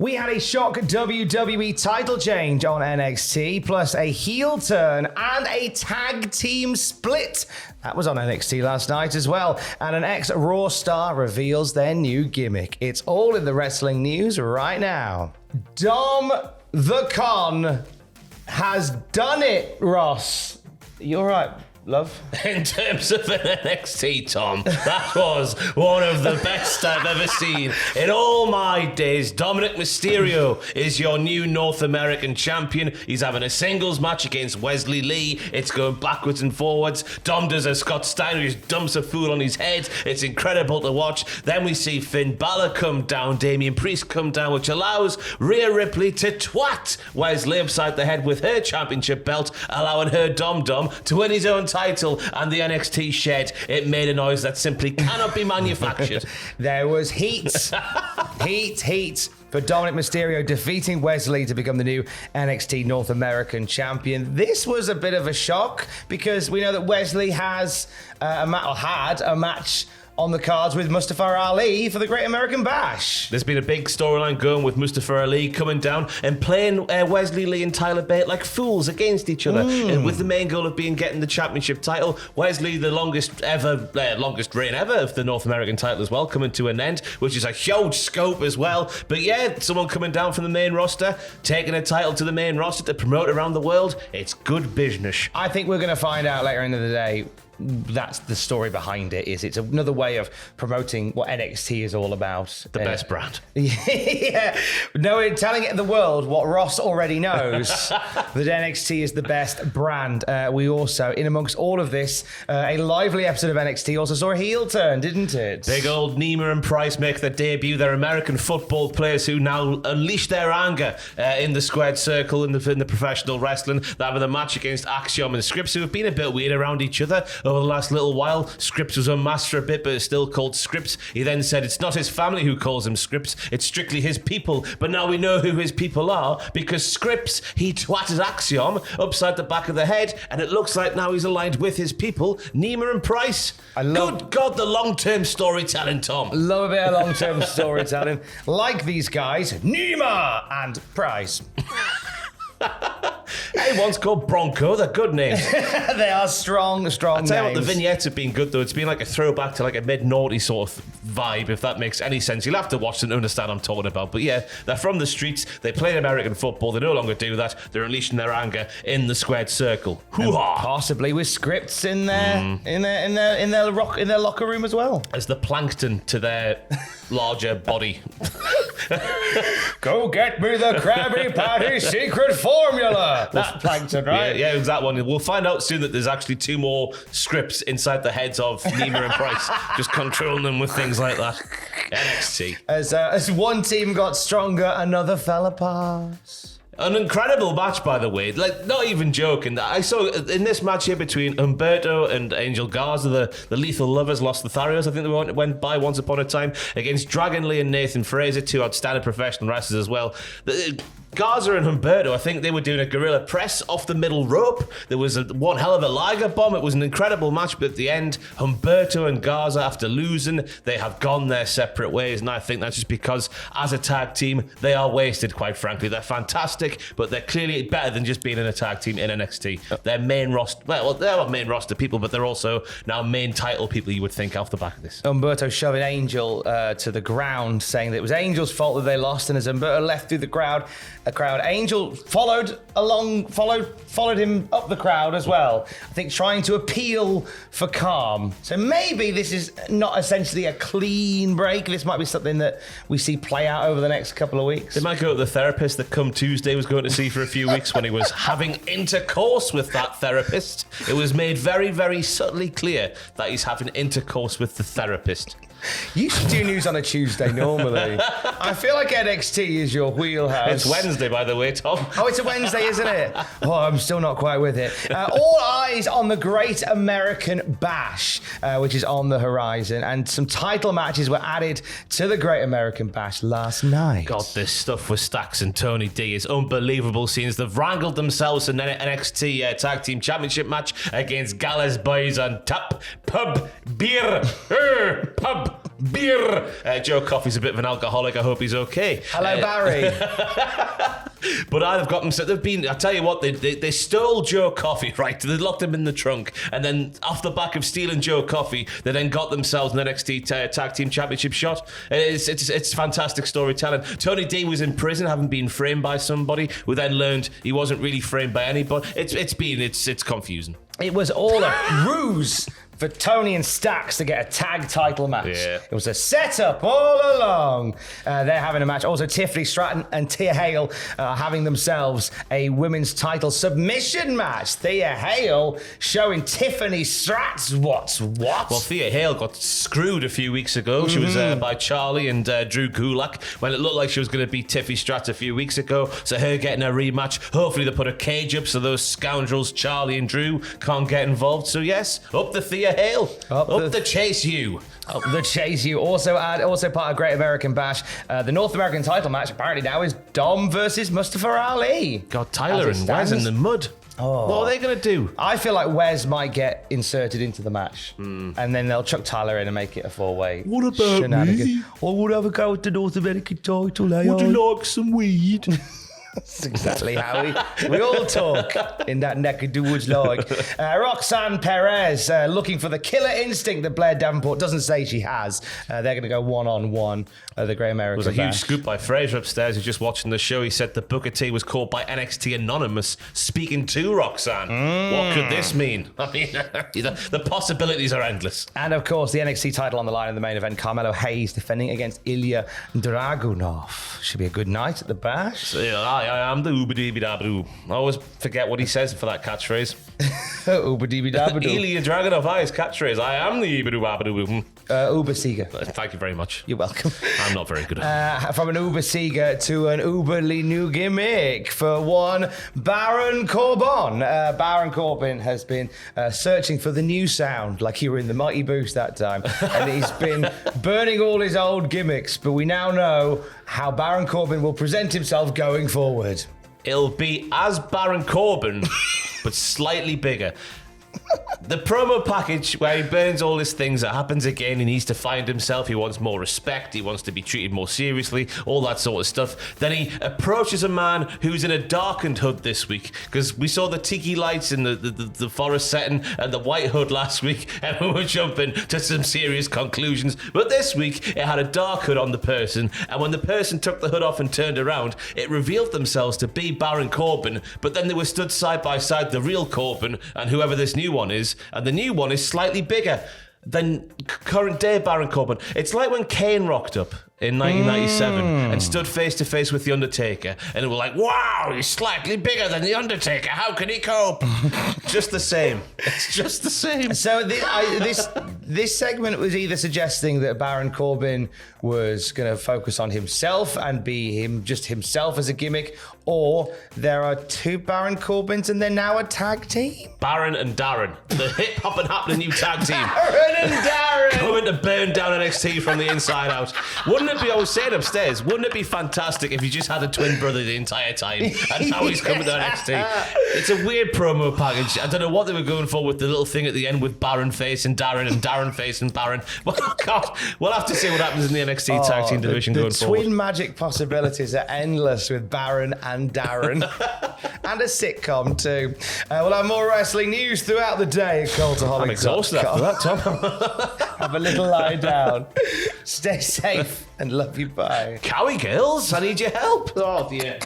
We had a shock WWE title change on NXT, plus a heel turn and a tag team split. That was on NXT last night as well. And an ex-Raw star reveals their new gimmick. It's all in the wrestling news right now. Dom the Con has done it, Ross. You all right, love? In terms of an NXT, Tom, that was one of the best I've ever seen in all my days. Dominic Mysterio is your new North American champion. He's having a singles match against Wesley Lee. It's going backwards and forwards. Dom does a Scott Steiner, who just dumps a fool on his head. It's incredible to watch. Then we see Finn Balor come down, Damian Priest come down, which allows Rhea Ripley to twat Wesley upside the head with her championship belt, allowing her Dom-Dom to win his own title. And the NXT shed, it made a noise that simply cannot be manufactured. There was heat for Dominic Mysterio defeating Wesley to become the new NXT North American champion. This was a bit of a shock because we know that Wesley has had a match on the cards with Mustafa Ali for the Great American Bash. There's been a big storyline going with Mustafa Ali coming down and playing Wesley Lee and Tyler Bate like fools against each other, and with the main goal of getting the championship title. Wesley, the longest reign ever of the North American title as well, coming to an end, which is a huge scope as well. But yeah, someone coming down from the main roster, taking a title to the main roster to promote around the world. It's good business. I think we're going to find out later in the day. That's the story behind it. It's another way of promoting what NXT is all about. The best brand. Yeah. No, telling the world what Ross already knows, that NXT is the best brand. We also, in amongst all of this, a lively episode of NXT also saw a heel turn, didn't it? Big old Nima and Price make their debut. They're American football players who now unleash their anger in the squared circle in the professional wrestling. They're having a match against Axiom and Scripps, who have been a bit weird around each other over the last little while. Scripps was unmasked for a bit, but it's still called Scripps. He then said it's not his family who calls him Scripps, it's strictly his people. But now we know who his people are, because Scripps, he twatted Axiom upside the back of the head, and it looks like now he's aligned with his people, Nima and Price. Good God, the long-term storytelling, Tom. Love a bit of long-term storytelling. Like these guys, Nima and Price. Hey, one's called Bronco. They're good names. They are strong names. I tell you what, the vignettes have been good though. It's been like a throwback to like a mid-noughty sort of vibe, if that makes any sense. You'll have to watch them to understand what I'm talking about. But yeah, they're from the streets. They play American football. They no longer do that. They're unleashing their anger in the squared circle. Hoo-ha! Possibly with scripts in their locker room as well. As the plankton to their larger body. Go get me the Krabby Patty secret formula. That's plankton, right? Yeah, it was that one. We'll find out soon that there's actually 2 more scripts inside the heads of Nima and Price, just controlling them with things like that. NXT. As one team got stronger, another fell apart. An incredible match, by the way. Like, not even joking. I saw in this match here between Humberto and Angel Garza, the Lethal Lovers, Los Lotharios, I think they went by once upon a time, against Dragon Lee and Nathan Fraser, 2 outstanding professional wrestlers as well. Garza and Humberto, I think they were doing a gorilla press off the middle rope. There was one hell of a Liger bomb. It was an incredible match, but at the end, Humberto and Garza, after losing, they have gone their separate ways, and I think that's just because, as a tag team, they are wasted, quite frankly. They're fantastic, but they're clearly better than just being in a tag team in NXT. They're main roster, well, they're not main roster people, but they're also now main title people, you would think, off the back of this. Humberto shoving Angel to the ground, saying that it was Angel's fault that they lost, and as Humberto left through the crowd, Angel followed him up the crowd as well. I think trying to appeal for calm. So maybe this is not essentially a clean break. This might be something that we see play out over the next couple of weeks. They might go to the therapist that Come Tuesday was going to see for a few weeks when he was having intercourse with that therapist. It was made very, very subtly clear that he's having intercourse with the therapist. You should do news on a Tuesday normally. I feel like NXT is your wheelhouse. It's Wednesday, by the way, Tom. Oh, it's a Wednesday, isn't it? Oh, I'm still not quite with it. All eyes on the Great American Bash, which is on the horizon. And some title matches were added to the Great American Bash last night. God, this stuff with Stax and Tony D is unbelievable. Scenes they've wrangled themselves in an NXT Tag Team Championship match against Gallus Boys on Tap Pub Beer Pub. beer. Joe Coffey's a bit of an alcoholic. I hope he's okay. Hello, Barry. But I've got them. So they've been. I tell you what, they stole Joe Coffey, right? They locked him in the trunk, and then off the back of stealing Joe Coffey, they then got themselves an NXT Tag Team Championship shot. It's fantastic storytelling. Tony D was in prison, having been framed by somebody. We then learned he wasn't really framed by anybody. It's confusing. It was all a ruse for Tony and Stax to get a tag title match. Yeah. It was a setup all along. They're having a match. Also, Tiffany Stratton and Thea Hale are having themselves a women's title submission match. Thea Hale showing Tiffany Stratton's what? Well, Thea Hale got screwed a few weeks ago. She was by Charlie and Drew Gulak when it looked like she was going to beat Tiffany Stratton a few weeks ago. So her getting a rematch. Hopefully they put a cage up so those scoundrels Charlie and Drew can't get involved. So yes, up the Thea Hale. Up the Chase U. Up the Chase U. Also part of Great American Bash. The North American title match apparently now is Dom versus Mustafa Ali. God, Tyler and Wes in the mud. Oh. What are they going to do? I feel like Wes might get inserted into the match, and then they'll chuck Tyler in and make it a four-way. What about me? I would have a go with the North American title. Would you like some weed? That's exactly how we all talk in that neck of the woods like. Roxanne Perez looking for the killer instinct that Blair Davenport doesn't say she has. They're going to go one-on-one at the Great American Bash. There was a huge Bash. scoop by Fraser upstairs who's just watching the show. He said that Booker T was caught by NXT Anonymous speaking to Roxanne. What could this mean? I mean, the possibilities are endless. And of course, the NXT title on the line in the main event. Carmelo Hayes defending against Ilya Dragunov. Should be a good night at the Bash. So, I am the Uber-dee-bee-da-boo. I always forget what he says for that catchphrase. Uber-dee-bee-da-boo-doo. Ilya Dragunov, his catchphrase. I am the Uber-doo-boo. Uber Seeger. Thank you very much. You're welcome. I'm not very good at it. From an Uber Seeger to an uberly new gimmick for one Baron Corbin. Baron Corbin has been searching for the new sound, like you were in the Mighty Boost that time, and he's been burning all his old gimmicks. But we now know how Baron Corbin will present himself going forward. It'll be as Baron Corbin, but slightly bigger. The promo package where he burns all his things, that happens again. He needs to find himself. He wants more respect. He wants to be treated more seriously. All that sort of stuff. Then he approaches a man who's in a darkened hood this week, because we saw the tiki lights in the forest setting and the white hood last week, and we were jumping to some serious conclusions. But this week, it had a dark hood on the person, and when the person took the hood off and turned around, it revealed themselves to be Baron Corbin, but then they were stood side by side, the real Corbin and whoever this new one is, and the new one is slightly bigger than current day Baron Corbin. It's like when Kane rocked up in 1997 and stood face to face with The Undertaker, and it was like, wow, he's slightly bigger than The Undertaker. How can he cope? Just the same. It's just the same. So this segment was either suggesting that Baron Corbin was going to focus on himself and be himself as a gimmick, or there are two Baron Corbins and they're now a tag team. Baron and Darren, the hip hop and happening new tag team. Baron and Darren coming to burn down NXT from the inside out. Wouldn't it be, I was saying upstairs, wouldn't it be fantastic if you just had a twin brother the entire time and now he's coming to NXT? It's a weird promo package. I don't know what they were going for with the little thing at the end with Baron face and Darren face and Baron. Well, God, we'll have to see what happens in the NXT tag team division going forward. The twin magic possibilities are endless with Baron and Darren. And a sitcom too. We'll have more wrestling news throughout the day at Cultaholic. I'm exhausted after that, Tom. Have a little lie down. Stay safe and love you. Bye. Cowie girls, I need your help. Oh dear.